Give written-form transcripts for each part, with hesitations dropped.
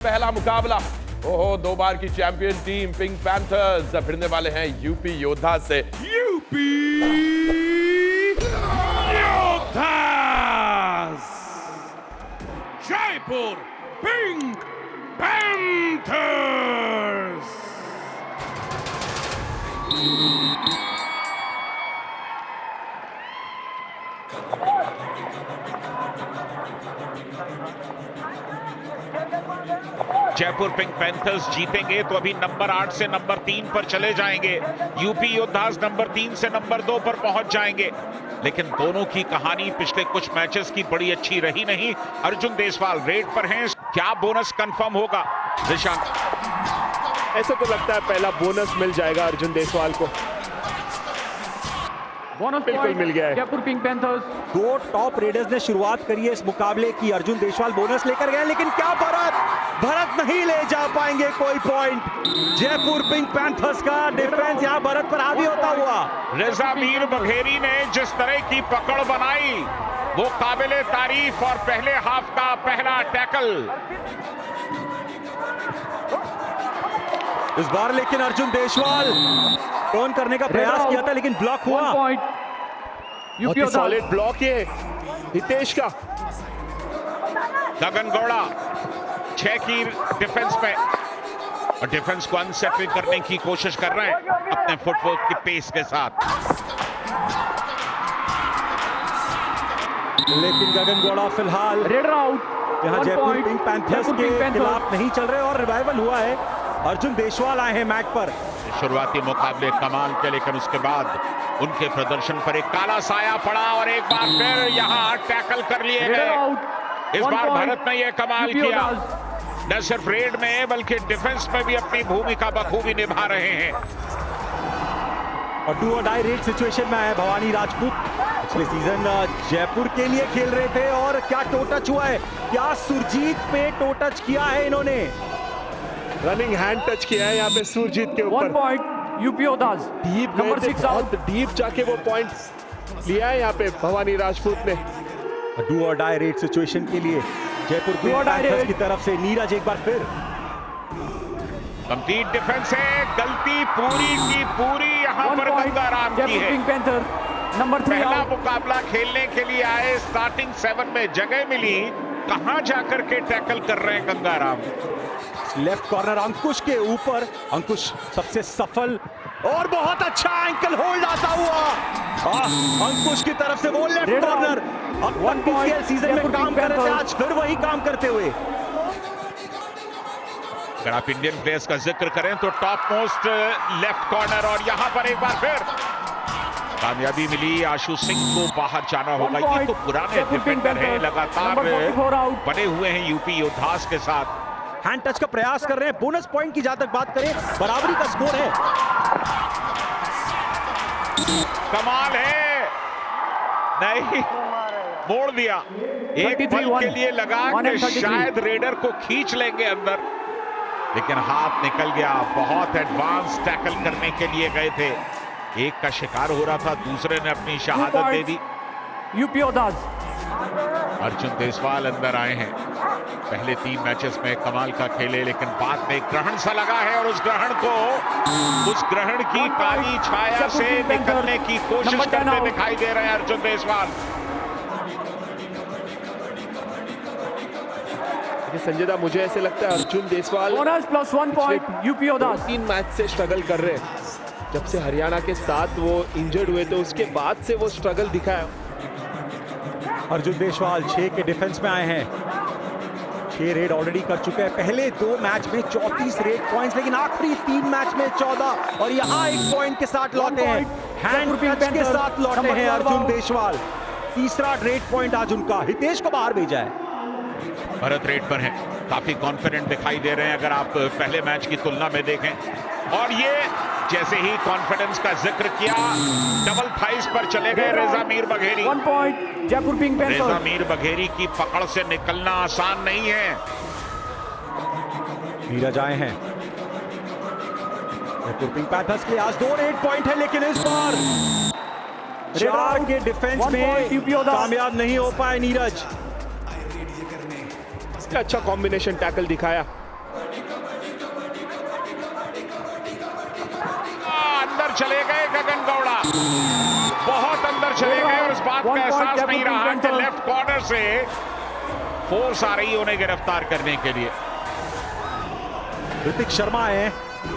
पहला मुकाबला ओहो 2 बार की चैंपियन टीम पिंक पैंथर्स भिड़ने वाले हैं यूपी योद्धा से। UP Yoddhas Jaipur pink Panthers. Jaipur pink Panthers जीतेंगे तो अभी नंबर 8 से नंबर 3 पर चले जाएंगे। यूपी योद्धास नंबर 3 से नंबर 2 पर पहुंच जाएंगे। लेकिन दोनों की कहानी पिछले कुछ मैचेस की बड़ी अच्छी रही नहीं। अर्जुन देसवाल रेड पर हैं, क्या बोनस कंफर्म होगा? निशांत, ऐसा तो लगता है पहला बोनस मिल जाएगा अर्जुन देसवाल को। बोनस बिल्कुल मिल गया है। Jaipur pink panthers. दो टॉप रेडर्स ने शुरुआत करी है इस मुकाबले की। अर्जुन देसवाल बोनस लेकर गए, लेकिन क्या भरत नहीं ले जा पाएंगे कोई पॉइंट। जयपुर पिंक पैंथर्स का डिफेंस यहां भरत पर हावी होता हुआ। रेजा मीर बघेरी ने जिस तरह की पकड़ बनाई वो काबिले तारीफ, और पहले हाफ का पहला टैकल। इस बार लेकिन अर्जुन देसवाल टर्न करने का प्रयास किया था, लेकिन ब्लॉक हुआ। बहुत ही सॉलिड ब्लॉक है हितेश का। गगन गौड़ा 6 की डिफेंस पे, और डिफेंस को अनसेटल करने की कोशिश कर रहे हैं अपने फुटवर्क की पेस के साथ। लेकिन गगन गौड़ा फिलहाल रेडर आउट। यहाँ जयपुर पिंक पैंथर्स के खिलाफ नहीं चल रहे और रिवाइवल हुआ है। अर्जुन देसवाल आए हैं मैट पर। शुरुआती मुकाबले कमाल के, लेकिन उसके बाद उनके प्रदर्शन पर एक काला साया पड़ा और एक बार फिर यहाँ टैकल कर लिए गए। इस बार भारत ने यह कमाल किया, न सिर्फ रेड में बल्कि डिफेंस में भी अपनी भूमिका बखूबी निभा रहे हैं। और डू और डाई रेड सिचुएशन में आए भवानी राजपूत। पिछले सीजन जयपुर के लिए खेल रहे थे और क्या टो टच हुआ है, क्या सुरजीत पे टो टच किया है इन्होंने। रनिंग हैंड टच किया है यहाँ पे सुरजीत के ऊपर। 1 point UP Yoddhas. Deep number 6 out. Deep जाके वो पॉइंट लिया है यहाँ पे भवानी राजपूत ने। डू और डाई रेड सिचुएशन के लिए जयपुर पिंक पैंथर्स की तरफ से नीरज एक बार फिर। कंप्लीट डिफेंस है, गलती पूरी की पूरी यहाँ पर गंगाराम की है। पिंक पैंथर नंबर 3 पहला मुकाबला खेलने के लिए आए, स्टार्टिंग 7 में जगह मिली, कहां जाकर के टैकल कर रहे हैं गंगाराम। लेफ्ट कॉर्नर अंकुश के ऊपर, अंकुश सबसे सफल और बहुत अच्छा एंकल होल्ड आता हुआ। अंकुश की तरफ से वो लेफ्ट कॉर्नर। अब पीसीएल सीजन में काम कर रहे थे, आज फिर वही काम करते हुए। अगर आप इंडियन प्लेयर्स का जिक्र करें तो टॉप मोस्ट लेफ्ट कॉर्नर, और यहां पर एक बार फिर कामयाबी मिली। आशु सिंह को बाहर जाना होगा। ये तो पुराने डिफेंडर हैं, लगातार बने हुए हैं यूपी योद्धास के साथ। हैंड टच का प्रयास कर रहे हैं। बोनस पॉइंट की जहां तक बात करें, बराबरी का स्कोर है। कमाल है, नहीं मोड़ दिया। एक पल के लिए लगा कि शायद रेडर को खींच लेंगे अंदर, लेकिन हाथ निकल गया। बहुत एडवांस टैकल करने के लिए गए थे, एक का शिकार हो रहा था, दूसरे ने अपनी शहादत दे दी। यूपी योद्धास। अर्जुन देसवाल अंदर आए हैं। पहले 3 मैचेस में कमाल का खेले, लेकिन बाद में ग्रहण सा लगा है, और उस ग्रहण की काली छाया से निकलने की कोशिश करते दिखाई दे रहे हैं अर्जुन देसवाल। संजय दा, मुझे ऐसे लगता है Arjun Deswal bonus plus 1 point UP Yoddhas. 3 match से स्ट्रगल कर रहे हैं। जब से हरियाणा के साथ वो इंजर्ड हुए थे, उसके बाद से वो स्ट्रगल दिखा है। अर्जुन देसवाल 6 के डिफेंस में आए हैं। 6 रेड ऑलरेडी कर चुके हैं। पहले 2 मैच में 34 रेड पॉइंट्स, लेकिन आखिरी 3 मैच में 14, और यहाँ 1 पॉइंट के साथ लौटे हैं। हैंड टच के साथ लौटे हैं अर्जुन देसवाल। तीसरा रेड पॉइंट आज उनका। हितेश को बाहर भेजा है। भरत रेड पर हैं, काफी कॉन्फिडेंट दिखाई दे रहे हैं अगर आप पहले मैच की तुलना में देखें। और ये जैसे ही कॉन्फिडेंस का जिक्र किया, डबल थाइस पर चले गए रेजा Mir Bagheri. 1 point Jaipur pink panther. रेजा मीर बघेरी की पकड़ से निकलना आसान नहीं है। नीरज आए हैं। जयपुर पिंक पैंथर्स के आज 2 रेड पॉइंट है, लेकिन इस बार 4 के डिफेंस में कामयाब नहीं हो पाए नीरज। अच्छा कॉम्बिनेशन टैकल दिखाया अंदर चले गए गगन गौड़ा, बहुत अंदर चले गए और इस बात का एहसास नहीं रहा कि लेफ्ट कॉर्नर से फोर्स आ रही है उन्हें गिरफ्तार करने के लिए। ऋतिक शर्मा है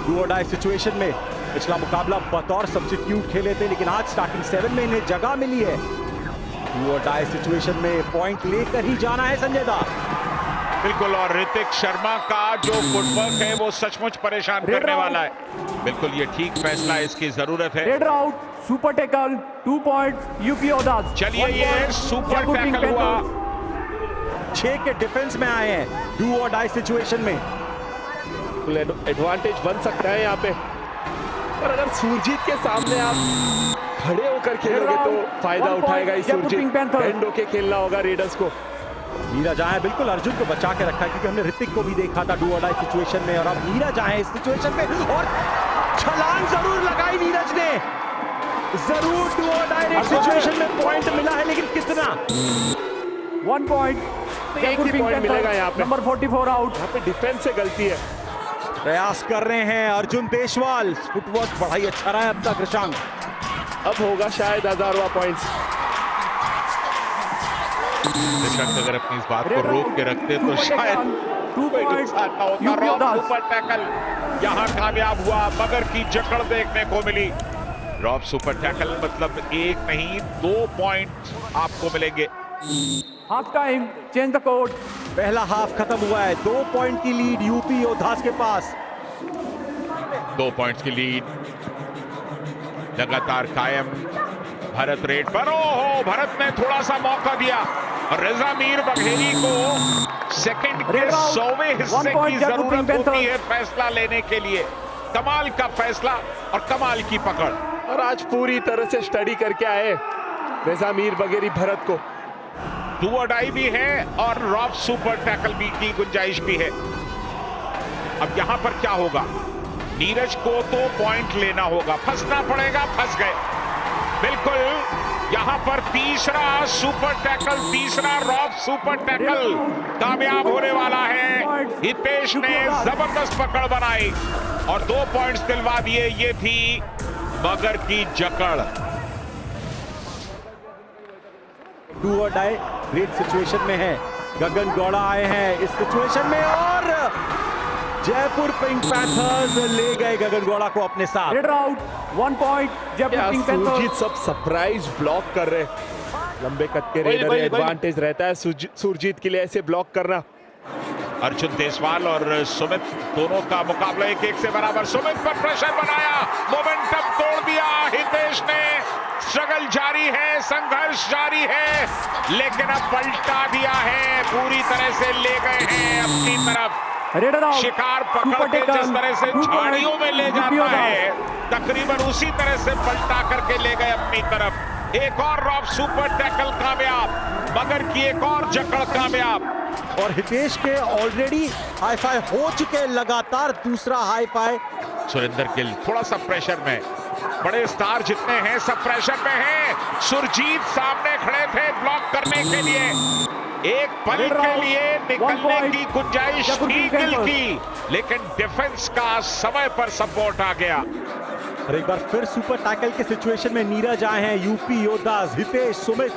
डू और डाई सिचुएशन में। पिछला मुकाबला बतौर सब्स्टिट्यूट खेले थे, लेकिन आज स्टार्टिंग 7 में इन्हें जगह मिली है। डू और डाई सिचुएशन में पॉइंट लेकर ही जाना है संजय दा। बिल्कुल, और ऋतिक शर्मा का जो फुटवर्क है वो सचमुच परेशान करने वाला है। बिल्कुल, ये ठीक फैसला है, इसकी जरूरत है। Raid out, super tackle, 2 point UP Yoddhas. चलिए, ये सुपर टैकल हुआ। 6 के डिफेंस में आए हैं डू और डाई सिचुएशन में। एडवांटेज बन सकता है यहाँ पे, पर अगर सुरजीत के सामने आप खड़े होकर खेलोगे तो फायदा उठाएगा ही सुरजीत। बैंड होके खेलना होगा रेडर्स को। नीरज आए, बिल्कुल अर्जुन को बचा के रखा, क्योंकि हमने ऋतिक को भी देखा था डू और डाई सिचुएशन में, और अब नीरज आए इस सिचुएशन में और छलांग जरूर लगाई नीरज ने। जरूर डू और डाई सिचुएशन में पॉइंट मिला है, लेकिन कितना? 1 पॉइंट, एक ही पॉइंट मिलेगा यहाँ पे। Number 44 out. यहाँ पे डिफेंस से गलती है। प्रयास कर रहे हैं अर्जुन देशवाल, फुटवर्क बड़ा ही अच्छा रहा है अब तक ऋषांक। अब होगा शायद 1000वां पॉइंट्स। अगर अपनी इस बात को रोक के रखते तो शायद 2 पॉइंट यूपी ओडाज। सुपर टैकल यहाँ कामयाब हुआ, मगर की जकड़ देखने को मिली। रॉब सुपर टैकल मतलब 1 नहीं 2 पॉइंट आपको मिलेंगे। Half time, change the code. पहला हाफ खत्म हुआ है, 2 पॉइंट की लीड यूपी योद्धास के पास। 2 पॉइंट्स की लीड लगातार कायम भरत रेड पर। ओहो, भरत ने थोड़ा सा मौका दिया और रजा मीर बघेली को सेकंड के 100वें हिस्से की जरूरत होती है फैसला लेने के लिए। कमाल का फैसला और कमाल की पकड़, और आज पूरी तरह से स्टडी करके आए रजा मीर बघेली भरत को। डू और डाई भी है और रॉब सुपर टैकल भी की गुंजाइश भी है। अब यहां पर क्या होगा? नीरज को तो पॉइंट लेना होगा, फंसना पड़ेगा, फंस गए। बिल्कुल, यहां पर तीसरा सुपर टैकल, तीसरा रॉब सुपर टैकल कामयाब होने वाला है। हितेश ने जबरदस्त पकड़ बनाई और 2 पॉइंट्स दिलवा दिए। ये थी मगर की जकड़। डू और डाई रेड सिचुएशन में है, गगन गौड़ा आए हैं इस सिचुएशन में, और जयपुर पिंक पैंथर्स ले गए गगन गौड़ा को अपने साथ। Raid out, 1 point Jaipur pink panthers. Surjeet सब सरप्राइज ब्लॉक कर रहे, लंबे कद के रेडर में एडवांटेज रहता है सुरजीत के लिए ऐसे ब्लॉक करना। अर्जुन देशवाल और सुमित दोनों का मुकाबला 1-1 से बराबर। सुमित पर प्रेशर बनाया, मोमेंटम तोड़ दिया हितेश ने। स्ट्रगल जारी है, संघर्ष जारी है, लेकिन अब पलटा दिया है, पूरी तरह से ले गए हैं अपनी तरफ। शिकार पकड़ के जिस तरह से झाड़ियों में ले जाता है, तकरीबन उसी तरह से पलटा करके ले गए अपनी तरफ। एक और रॉब सुपर टैकल कामयाब, मगर की एक और जकड़ कामयाब। और हितेश के ऑलरेडी हाई फाई हो चुके, लगातार दूसरा हाई फाई। सुरेंद्र गिल थोड़ा सा प्रेशर में, बड़े स्टार जितने हैं सब प्रेशर में हैं। सुरजीत सामने खड़े थे ब्लॉक करने के लिए, एक पल के लिए निकलने की गुंजाइश थी गिल की, लेकिन डिफेंस का समय पर सपोर्ट आ गया। और एक बार फिर सुपर टैकल के सिचुएशन में नीरज आए हैं UP Yoddhas. Hitesh, Sumit,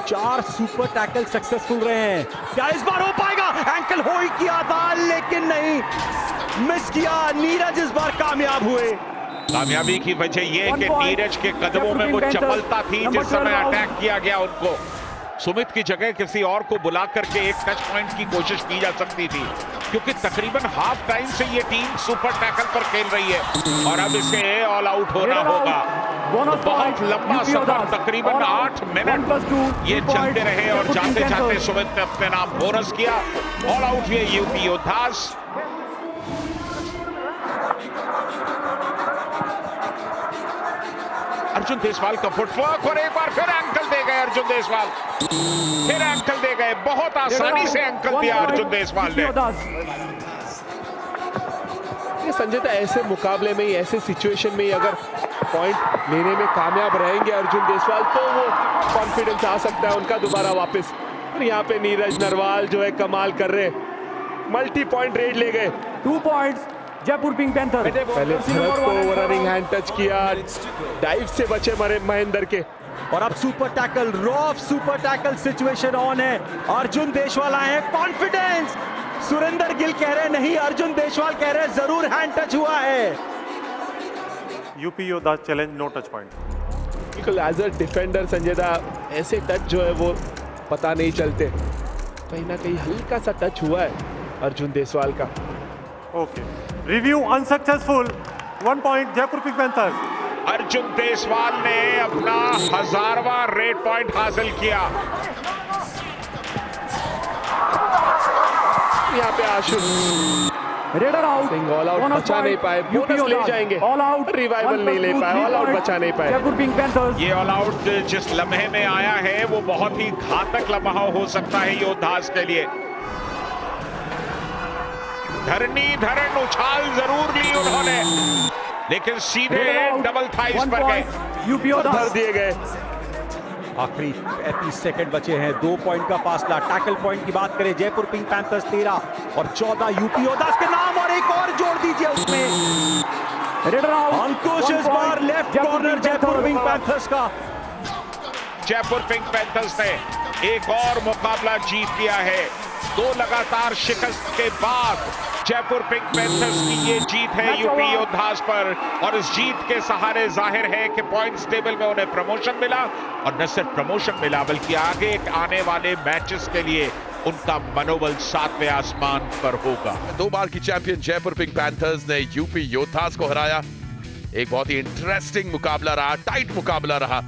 4 super tackle successful रहे हैं। क्या इस बार हो पाएगा? एंकल हो ही किया था, लेकिन नहीं, मिस किया। नीरज इस बार कामयाब हुए। कामयाबी की वजह यह कि नीरज के कदमों में वो चपलता थी जिस समय अटैक किया गया उनको। सुमित की जगह किसी और को बुला करके एक टच पॉइंट की कोशिश की जा सकती थी, क्योंकि तकरीबन हाफ टाइम से ये टीम सुपर टैकल पर खेल रही है और अब इसे ऑल आउट होना होगा। तो बहुत लंबा सफर, तकरीबन 8 मिनट ये चलते रहे और जाते जाते सुमित ने अपने नाम बोनस किया। ऑल आउट हुए यूपी योद्धास। अर्जुन देशवाल का फुटवर्क और एक बार फिर एंकल दे गए अर्जुन देशवाल, फिर एंकल दे गए, बहुत आसानी से एंकल दिया अर्जुन देशवाल ने। ये संजय तो ऐसे मुकाबले में ही, ऐसे सिचुएशन में ही अगर पॉइंट लेने में कामयाब रहेंगे अर्जुन देशवाल, तो वो कॉन्फिडेंस आ सकता है उनका दोबारा वापस। और यहाँ पे नीरज नरवाल जो है कमाल कर रहे, मल्टी पॉइंट रेड ले गए। 2 points, Jaipur Pink Panthers. पहले भरत को ओवररनिंग हैंड टच किया, डाइव से बचे महेंद्र के। और अब super tackle, rough super tackle situation on है। अर्जुन देशवाल आए हैं, कॉन्फिडेंस। सुरेंद्र गिल कह रहे नहीं, अर्जुन देशवाल कह रहे जरूर हैंड टच हुआ है। यूपी योद्धा चैलेंज नो टच पॉइंट। बिल्कुल एज अ डिफेंडर संजय दा ऐसे टच जो है वो पता नहीं चलते, कहीं ना कहीं हल्का सा टच हुआ है अर्जुन देशवाल का। Okay, review unsuccessful, 1 point Jaipur pink Panthers. Arjun Deshwal ने अपना 1000वां रेड पॉइंट हासिल किया। यहाँ पे Ashu Raider out. All out Bonus बचा point, नहीं पाए, UP बोनस ले Odhas. जाएंगे। All out. रिवाइवल नहीं ले पाए, ऑल आउट बचा नहीं पाए। Jaipur Pink Panthers. ये ऑल आउट जिस लम्हे में आया है वो बहुत ही घातक लम्हा हो सकता है योद्धास के लिए। धरण उछाल जरूर ली उन्होंने, लेकिन सीधे Raider out. डबल थाइस 1 पर गए। point, UP भर Odhas. दिए गए। आखिरी 35 सेकंड बचे हैं, 2 पॉइंट का फासला। टैकल पॉइंट की बात करें, जयपुर पिंक पैंथर्स 13 और 14 यूपी योद्धास के नाम, और एक और जोड़ दीजिए उसमें। Raider out. अंकुश 1 इस बार point, left Jaipur corner Pink Jaipur Panthers. Pink panthers का। जयपुर पिंक पैंथर्स ने एक और मुकाबला जीत लिया है। 2 लगातार शिकस्त के बाद जयपुर पिंक पैंथर्स की ये जीत है यूपी योद्धास पर, और इस जीत के सहारे जाहिर है कि पॉइंट्स टेबल में उन्हें प्रमोशन मिला, और न सिर्फ प्रमोशन मिला बल्कि आगे आने वाले मैचेस के लिए उनका मनोबल 7वें आसमान पर होगा। 2 बार की चैंपियन जयपुर पिंक पैंथर्स ने यूपी योद्धास को हराया। एक बहुत ही इंटरेस्टिंग मुकाबला रहा, टाइट मुकाबला रहा।